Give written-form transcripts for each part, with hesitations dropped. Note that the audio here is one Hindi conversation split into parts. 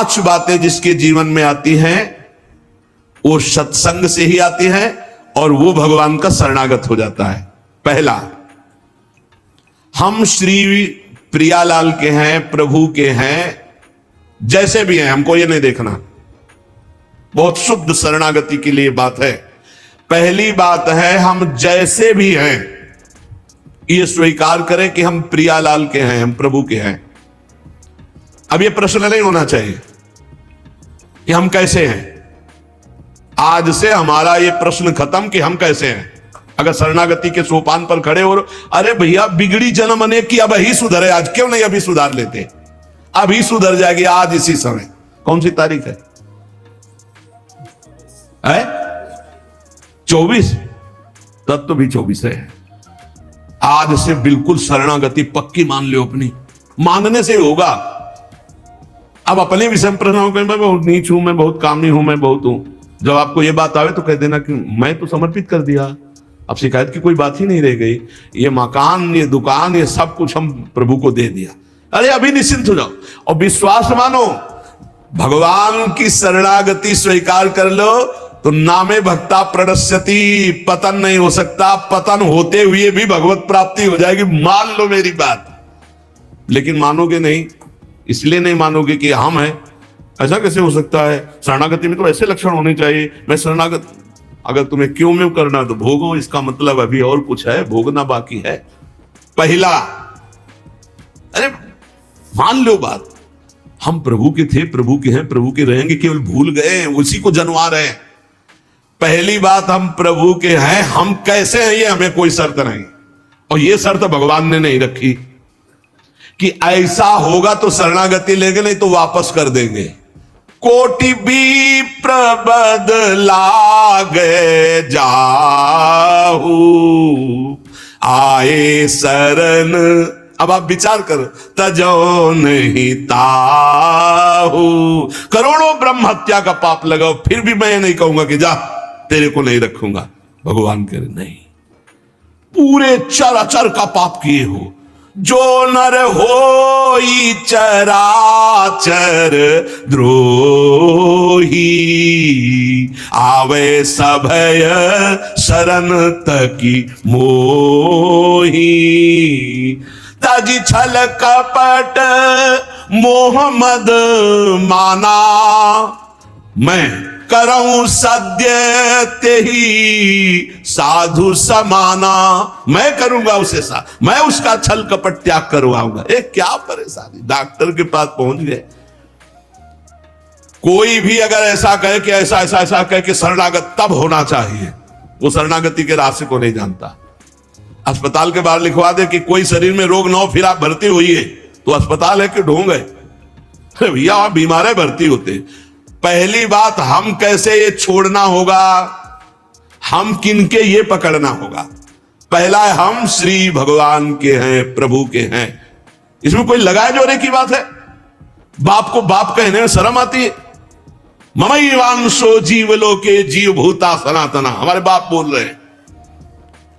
5 बातें जिसके जीवन में आती हैं वो सत्संग से ही आती है और वो भगवान का शरणागत हो जाता है। पहला, हम श्री प्रियालाल के हैं, प्रभु के हैं, जैसे भी हैं, हमको ये नहीं देखना। बहुत शुद्ध शरणागति के लिए बात है। पहली बात है हम जैसे भी हैं ये स्वीकार करें कि हम प्रियालाल के हैं, हम प्रभु के हैं। अब ये प्रश्न नहीं होना चाहिए कि हम कैसे हैं। आज से हमारा ये प्रश्न खत्म कि हम कैसे हैं। अगर शरणागति के सोपान पर खड़े हो, अरे भैया बिगड़ी जन्म अनेक की, अब ही सुधरे, आज क्यों नहीं अभी सुधार लेते, अभी सुधर जाएगी आज इसी समय। कौन सी तारीख है? 24। तब भी 24 है। आज से बिल्कुल शरणागति पक्की मान लो अपनी, मानने से होगा। अब अपने विषय में प्रश्न हो, मैं बहुत नीच हूं, मैं बहुत कामी हूं, मैं बहुत हूं। जब आपको ये बात आवे तो कह देना कि मैं तो समर्पित कर दिया, अब शिकायत की कोई बात ही नहीं रह गई। ये मकान, ये दुकान, ये सब कुछ हम प्रभु को दे दिया। अरे अभी निश्चिंत हो जाओ और विश्वास मानो, भगवान की शरणागति स्वीकार कर लो तो नामे भक्ता प्रणश्यति, पतन नहीं हो सकता। पतन होते हुए भी भगवत प्राप्ति हो जाएगी, मान लो मेरी बात। लेकिन मानोगे नहीं, इसलिए नहीं मानोगे कि हम हैं। ऐसा कैसे हो सकता है? शरणागति में तो ऐसे लक्षण होने चाहिए। मैं शरणागत, अगर तुम्हें क्यों में करना तो भोगो, इसका मतलब अभी और कुछ है, भोगना बाकी है। पहला, अरे मान लो बात, हम प्रभु के थे, प्रभु के हैं, प्रभु के रहेंगे, केवल भूल गए, उसी को जनवा रहे हैं। पहली बात, हम प्रभु के हैं, हम कैसे हैं ये हमें कोई शर्त नहीं, और ये शर्त भगवान ने नहीं रखी कि ऐसा होगा तो शरणागति लेंगे, नहीं तो वापस कर देंगे। कोटि भी प्रबदला गए जाहू, आए शरण। अब आप विचार करो, तजो नहीं ताहू। करोड़ों ब्रह्म हत्या का पाप लगाओ, फिर भी मैं नहीं कहूंगा कि जा तेरे को नहीं रखूंगा। भगवान कह रहे नहीं, पूरे चराचर का पाप किए हो, जो नर होई चराचर द्रोही, आवे सभय शरण तकी मोही। तजी छल कपट मोह मद माना, मैं करऊं सद्य तेही साधु समाना। मैं करूंगा उसे साथ, मैं उसका छल कपट त्याग करवाऊंगा। क्या परेशानी, डॉक्टर के पास पहुंच गए। कोई भी अगर ऐसा कहे कि ऐसा ऐसा ऐसा कहे कि शरणागत तब होना चाहिए, वो शरणागति के रास्ते को नहीं जानता। अस्पताल के बाहर लिखवा दे कि कोई शरीर में रोग न हो फिर आप भर्ती होइए, तो अस्पताल है कि ढोंग है? भैया वहां बीमार है, भर्ती होते। पहली बात, हम कैसे ये छोड़ना होगा, हम किनके ये पकड़ना होगा। पहला है, हम श्री भगवान के हैं, प्रभु के हैं। इसमें कोई लगाए जोड़े की बात है? बाप को बाप कहने में शर्म आती है। ममैवांशो जीवलोके जीव भूता सनातना, हमारे बाप बोल रहे हैं,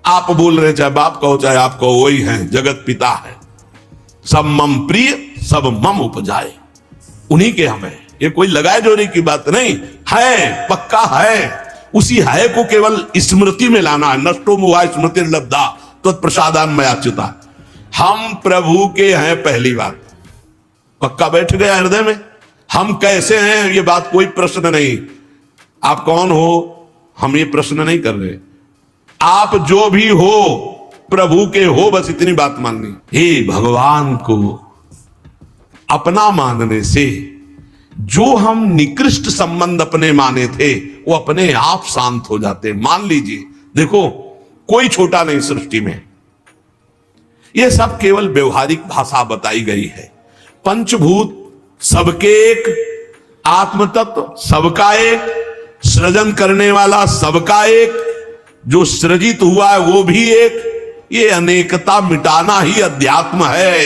आप बोल रहे हैं, चाहे बाप कहो चाहे आप कहो, वही है, जगत पिता है। सब मम प्रिय, सब मम उपजाए, उन्हीं के हमें। ये कोई लगाए जोड़े की बात नहीं है, पक्का है। उसी है को केवल स्मृति में लाना है। नष्टो मुहा स्मृति लब्धा तत्प्रसादान मयाच्युता। हम प्रभु के हैं, पहली बात पक्का बैठ गया हृदय में। हम कैसे हैं ये बात कोई प्रश्न नहीं। आप कौन हो हम ये प्रश्न नहीं कर रहे। आप जो भी हो प्रभु के हो, बस इतनी बात माननी। हे भगवान को अपना मानने से जो हम निकृष्ट संबंध अपने माने थे वो अपने आप शांत हो जाते। मान लीजिए, देखो कोई छोटा नहीं सृष्टि में, ये सब केवल व्यवहारिक भाषा बताई गई है। पंचभूत सबके एक, आत्म तत्व सबका एक, सृजन करने वाला सबका एक, जो सृजित हुआ है वो भी एक। ये अनेकता मिटाना ही अध्यात्म है।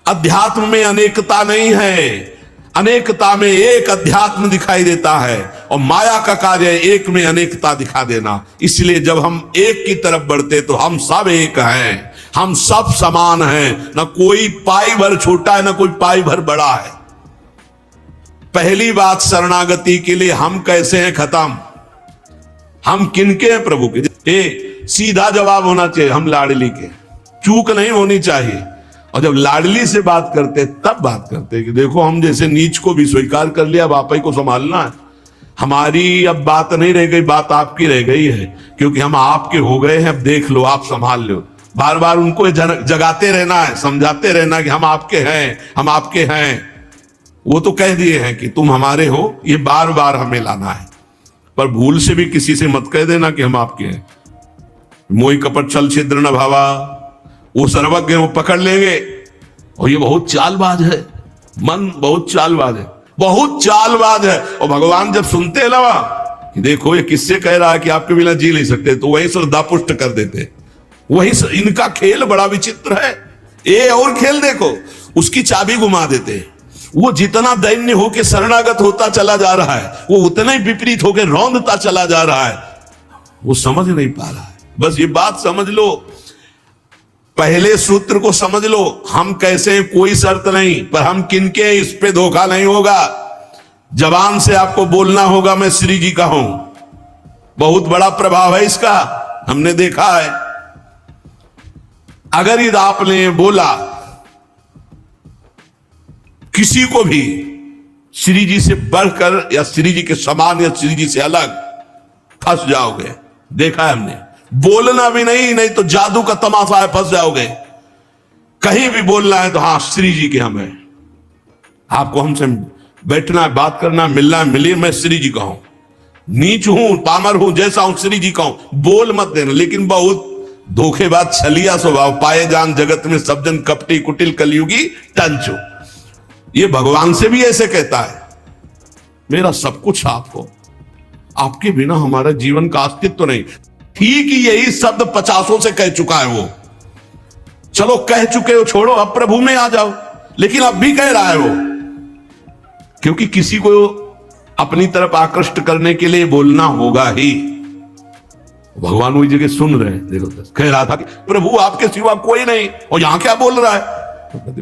अध्यात्म में अनेकता नहीं है, अनेकता में एक अध्यात्म दिखाई देता है, और माया का कार्य एक में अनेकता दिखा देना। इसलिए जब हम एक की तरफ बढ़ते तो हम सब एक हैं, हम सब समान हैं। न कोई पाई भर छोटा है, न कोई पाई भर बड़ा है। पहली बात शरणागति के लिए हम कैसे हैं खत्म, हम किनके हैं प्रभु के। सीधा जवाब होना चाहिए, हम लाडली के, चूक नहीं होनी चाहिए। और जब लाडली से बात करते तब बात करते कि देखो हम जैसे नीच को भी स्वीकार कर लिया, अब आप ही को संभालना है। हमारी अब बात नहीं रह गई, बात आपकी रह गई है, क्योंकि हम आपके हो गए हैं, अब देख लो, आप संभाल लो। बार बार उनको जगाते रहना है, समझाते रहना कि हम आपके हैं, हम आपके हैं। वो तो कह दिए हैं कि तुम हमारे हो, ये बार बार हमें लाना है। पर भूल से भी किसी से मत कह देना कि हम आपके हैं। मोहि कपट छल छिद्र न भावा, वो सर्वज्ञ, वो पकड़ लेंगे। और ये बहुत चालबाज है, मन बहुत चालबाज है, बहुत चालबाज है। और भगवान जब सुनते हैं ना कि देखो ये किससे कह रहा है कि आपके बिना जी नहीं सकते, तो वही श्रद्धा पुष्ट कर देते। वही इनका खेल बड़ा विचित्र है। ये और खेल देखो, उसकी चाबी घुमा देते। वो जितना दैन्य होकर शरणागत होता चला जा रहा है, वो उतना ही विपरीत होकर रौंदता चला जा रहा है। वो समझ नहीं पा रहा है। बस ये बात समझ लो, पहले सूत्र को समझ लो, हम कैसे हैं कोई शर्त नहीं, पर हम किनके, इस पे धोखा नहीं होगा। जबान से आपको बोलना होगा मैं श्री जी का हूं, बहुत बड़ा प्रभाव है इसका, हमने देखा है। अगर यदि आपने बोला किसी को भी श्री जी से बढ़कर या श्री जी के समान या श्री जी से अलग, फंस जाओगे। देखा है हमने, बोलना भी नहीं तो जादू का तमाशा है, फंस जाओगे। कहीं भी बोलना है तो हाँ श्री जी के हम हैं, आपको हमसे बैठना है, बात करना है, मिलना है, मिलिए, मैं श्री जी का हूं, नीच हूं, पामर हूं, जैसा हूं श्री जी का हूं, बोल मत देना। लेकिन बहुत धोखेबाज छलिया स्वभाव, पाए जान जगत में सब जन कपटी कुटिल कलयुगी टंचो। ये भगवान से भी ऐसे कहता है, मेरा सब कुछ आप हो, आपके बिना हमारा जीवन का अस्तित्व नहीं। ठीक ही यही शब्द 50 से कह चुका है वो। चलो कह चुके हो, छोड़ो, अब प्रभु में आ जाओ। लेकिन अब भी कह रहा है वो, क्योंकि किसी को अपनी तरफ आकृष्ट करने के लिए बोलना होगा ही। भगवान वही जगह सुन रहे हैं। देखो कह रहा था कि प्रभु आपके सिवा कोई नहीं, और यहां क्या बोल रहा है।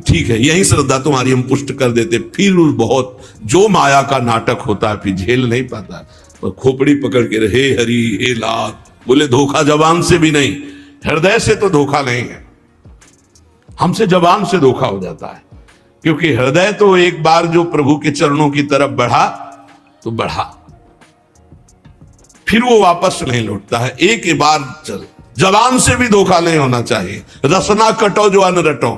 ठीक है, यही श्रद्धा तुम्हारी हम पुष्ट कर देते। फिर बहुत जो माया का नाटक होता है, फिर झेल नहीं पाता है, और खोपड़ी पकड़ के हे हरि हे लाल बोले। धोखा जबान से भी नहीं, हृदय से तो धोखा नहीं है, हमसे जबान से धोखा हो जाता है। क्योंकि हृदय तो एक बार जो प्रभु के चरणों की तरफ बढ़ा तो बढ़ा, फिर वो वापस नहीं लौटता है। एक बार चल, जबान से भी धोखा नहीं होना चाहिए। रसना कटो जो अन रटो,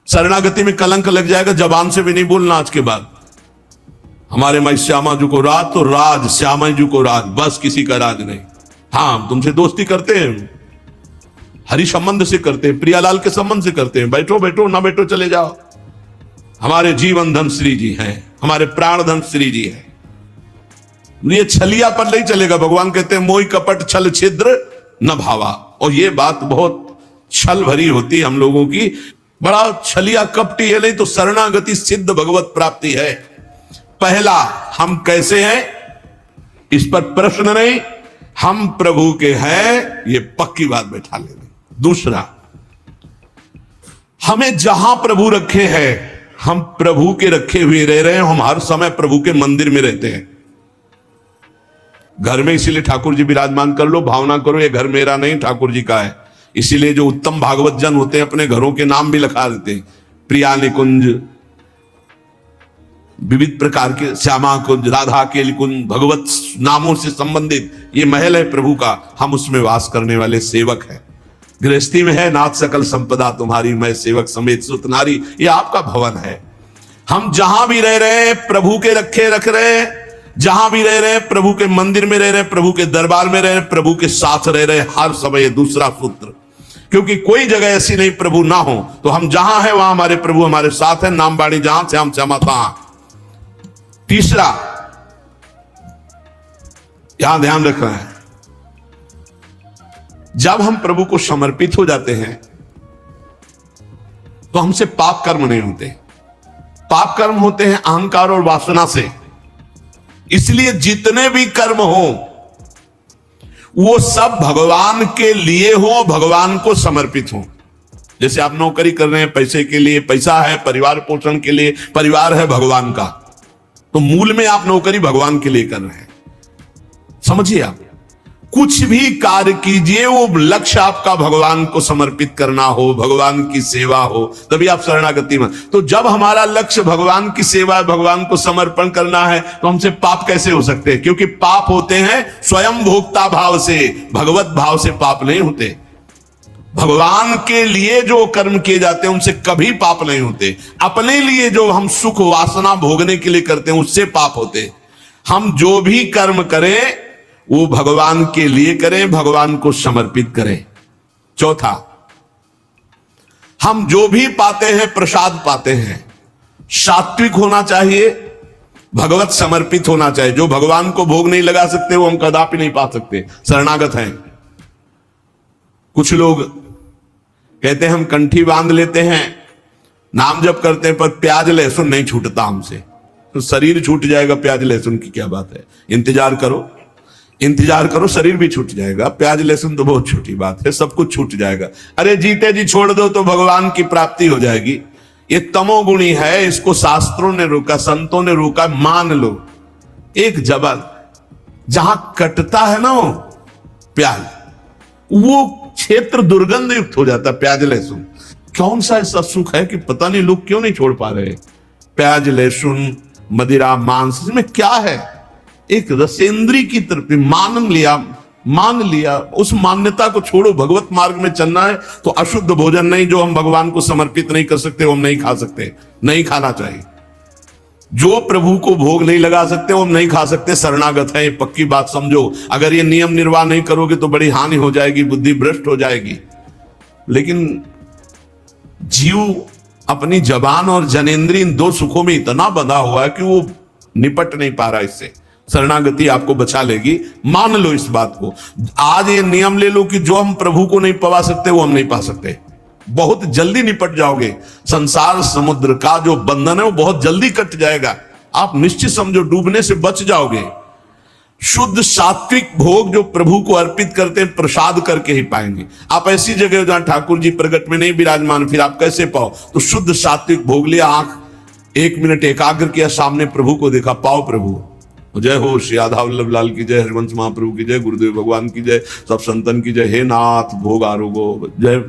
शरणागति में कलंक लग जाएगा। जबान से भी नहीं बोलना आज के बाद, हमारे माई श्यामा जी को राज तो राज, श्यामा जी को राज, बस किसी का राज नहीं। हाँ तुमसे दोस्ती करते हैं, हरि संबंध से करते हैं, प्रियालाल के संबंध से करते हैं, बैठो बैठो, ना बैठो चले जाओ। हमारे जीवन धन श्री जी हैं, हमारे प्राण धन श्री जी हैं। ये छलिया पर नहीं चलेगा। भगवान कहते हैं मोहि कपट छल छिद्र न भावा। और ये बात बहुत छल भरी होती है हम लोगों की, बड़ा छलिया कपटी है। नहीं तो शरणागति सिद्ध भगवत प्राप्ति है। पहला, हम कैसे हैं इस पर प्रश्न नहीं, हम प्रभु के हैं, ये पक्की बात बैठा लेना। दूसरा, हमें जहां प्रभु रखे हैं, हम प्रभु के रखे हुए रह रहे हैं। हम हर समय प्रभु के मंदिर में रहते हैं, घर में। इसीलिए ठाकुर जी विराजमान कर लो, भावना करो ये घर मेरा नहीं ठाकुर जी का है। इसीलिए जो उत्तम भागवत जन होते हैं अपने घरों के नाम भी लिखा देते हैं, प्रिया निकुंज, विविध प्रकार के श्यामा कुंज, राधा के कुंज, भगवत नामों से संबंधित ये महल है प्रभु का। हम उसमें वास करने वाले सेवक हैं। गृहस्थी में है नाथ सकल संपदा तुम्हारी, मैं सेवक समेत सुत नारी, ये आपका भवन है। हम जहां भी रह रहे हैं प्रभु के रखे रख रहे हैं, जहां भी रह रहे हैं प्रभु के मंदिर में रह रहे हैं, प्रभु के दरबार में रह रहे हैं, प्रभु के साथ रह रहे हैं हर समय। दूसरा सूत्र, क्योंकि कोई जगह ऐसी नहीं प्रभु ना हो, तो हम जहां हैं वहां हमारे प्रभु हमारे साथ है। नाम बाणी जहां श्याम श्यामा तहां। तीसरा, यहां ध्यान रखना है, जब हम प्रभु को समर्पित हो जाते हैं तो हमसे पाप कर्म नहीं होते। पाप कर्म होते हैं अहंकार और वासना से। इसलिए जितने भी कर्म हो वो सब भगवान के लिए हो, भगवान को समर्पित हो। जैसे आप नौकरी कर रहे हैं पैसे के लिए, पैसा है परिवार पोषण के लिए, परिवार है भगवान का। तो मूल में आप नौकरी भगवान के लिए कर रहे हैं। समझिए, आप कुछ भी कार्य कीजिए, वो लक्ष्य आपका भगवान को समर्पित करना हो, भगवान की सेवा हो, तभी आप शरणागति में। तो जब हमारा लक्ष्य भगवान की सेवा, भगवान को समर्पण करना है, तो हमसे पाप कैसे हो सकते हैं? क्योंकि पाप होते हैं स्वयं भोक्ता भाव से, भगवत भाव से पाप नहीं होते। भगवान के लिए जो कर्म किए जाते हैं उनसे कभी पाप नहीं होते। अपने लिए जो हम सुख वासना भोगने के लिए करते हैं उससे पाप होते। हम जो भी कर्म करें वो भगवान के लिए करें, भगवान को समर्पित करें। चौथा, हम जो भी पाते हैं प्रसाद पाते हैं, सात्विक होना चाहिए, भगवत समर्पित होना चाहिए। जो भगवान को भोग नहीं लगा सकते वो हम कदापि नहीं पा सकते, शरणागत हैं। कुछ लोग कहते हैं हम कंठी बांध लेते हैं, नाम जप करते हैं, पर प्याज लहसुन नहीं छूटता हमसे। तो शरीर छूट जाएगा, प्याज लहसुन की क्या बात है? इंतजार करो, इंतजार करो, शरीर भी छूट जाएगा। प्याज लहसुन तो बहुत छोटी बात है, सब कुछ छूट जाएगा। अरे जीते जी छोड़ दो तो भगवान की प्राप्ति हो जाएगी। ये तमोगुणी है, इसको शास्त्रों ने रोका, संतों ने रोका। मान लो एक जबल जहां कटता है ना वो प्याज, वो क्षेत्र दुर्गंध युक्त हो जाता। प्याज लहसुन कौन सा ऐसा सुख है कि पता नहीं लोग क्यों नहीं छोड़ पा रहे? प्याज लहसुन, मदिरा, मांस, इसमें क्या है? एक रसेंद्री की तरफ मान लिया, उस मान्यता को छोड़ो। भगवत मार्ग में चलना है तो अशुद्ध भोजन नहीं, जो हम भगवान को समर्पित नहीं कर सकते वो हम नहीं खा सकते, नहीं खाना चाहिए। जो प्रभु को भोग नहीं लगा सकते वो हम नहीं खा सकते, शरणागत है, ये पक्की बात समझो। अगर ये नियम निर्वाह नहीं करोगे तो बड़ी हानि हो जाएगी, बुद्धि भ्रष्ट हो जाएगी। लेकिन जीव अपनी जबान और जनेंद्रिय इन दो सुखों में इतना बंधा हुआ है कि वो निपट नहीं पा रहा इससे। शरणागति आपको बचा लेगी, मान लो इस बात को। आज ये नियम ले लो कि जो हम प्रभु को नहीं पा सकते वो हम नहीं पा सकते। बहुत जल्दी निपट जाओगे। संसार समुद्र का जो बंधन है वो बहुत जल्दी कट जाएगा। आप निश्चित समझो, डूबने से बच जाओगे। शुद्ध सात्विक भोग जो प्रभु को अर्पित करते हैं प्रसाद करके ही पाएंगे। आप ऐसी जगह जहां ठाकुर जी प्रगट में नहीं विराजमान, फिर आप कैसे पाओ? तो शुद्ध सात्विक भोग लिया, आंख 1 मिनट एकाग्र किया, सामने प्रभु को देखा, पाओ प्रभु। जय हो श्री राधा वल्लभ लाल की जय, हरिवंश महाप्रभु की जय, गुरुदेव भगवान की जय, सब संतन की जय। हे नाथ भोग आरोगो जय।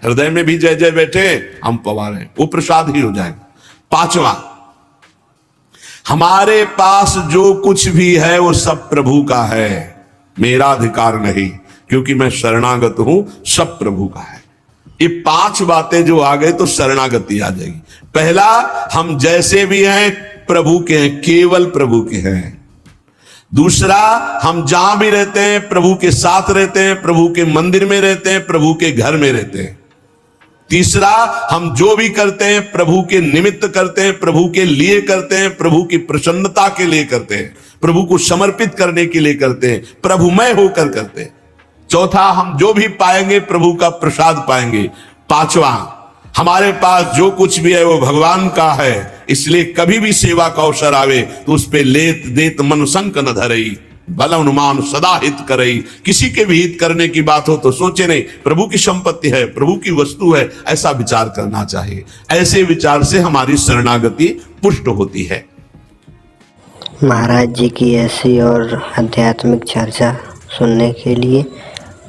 हृदय में भी जय जय बैठे, हम पवा रहे, वो प्रसाद ही हो जाएगा। पांचवा, हमारे पास जो कुछ भी है वो सब प्रभु का है, मेरा अधिकार नहीं, क्योंकि मैं शरणागत हूं, सब प्रभु का है। ये 5 बातें जो आ गए तो शरणागति आ जाएगी। पहला, हम जैसे भी हैं प्रभु के हैं, केवल प्रभु के हैं। दूसरा, हम जहां भी रहते हैं प्रभु के साथ रहते हैं, प्रभु के मंदिर में रहते हैं, प्रभु के घर में रहते हैं। तीसरा, हम जो भी करते हैं प्रभु के निमित्त करते हैं, प्रभु के लिए करते हैं, प्रभु की प्रसन्नता के लिए करते हैं, प्रभु को समर्पित करने के लिए करते हैं, प्रभुमय होकर करते हैं। चौथा, हम जो भी पाएंगे प्रभु का प्रसाद पाएंगे। पांचवा, हमारे पास जो कुछ भी है वो भगवान का है, इसलिए कभी भी सेवा का अवसर आवे तो उस पे लेत देत मन संक न धरई, बल अनुमान सदा हित करई। किसी के भी हित करने की बात हो तो सोचे नहीं, प्रभु की संपत्ति है, प्रभु की वस्तु है, ऐसा विचार करना चाहिए। ऐसे विचार से हमारी शरणागति पुष्ट होती है। महाराज जी की ऐसी और आध्यात्मिक चर्चा सुनने के लिए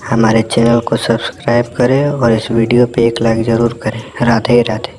हमारे चैनल को सब्सक्राइब करें और इस वीडियो पे 1 लाइक जरूर करें। राधे राधे।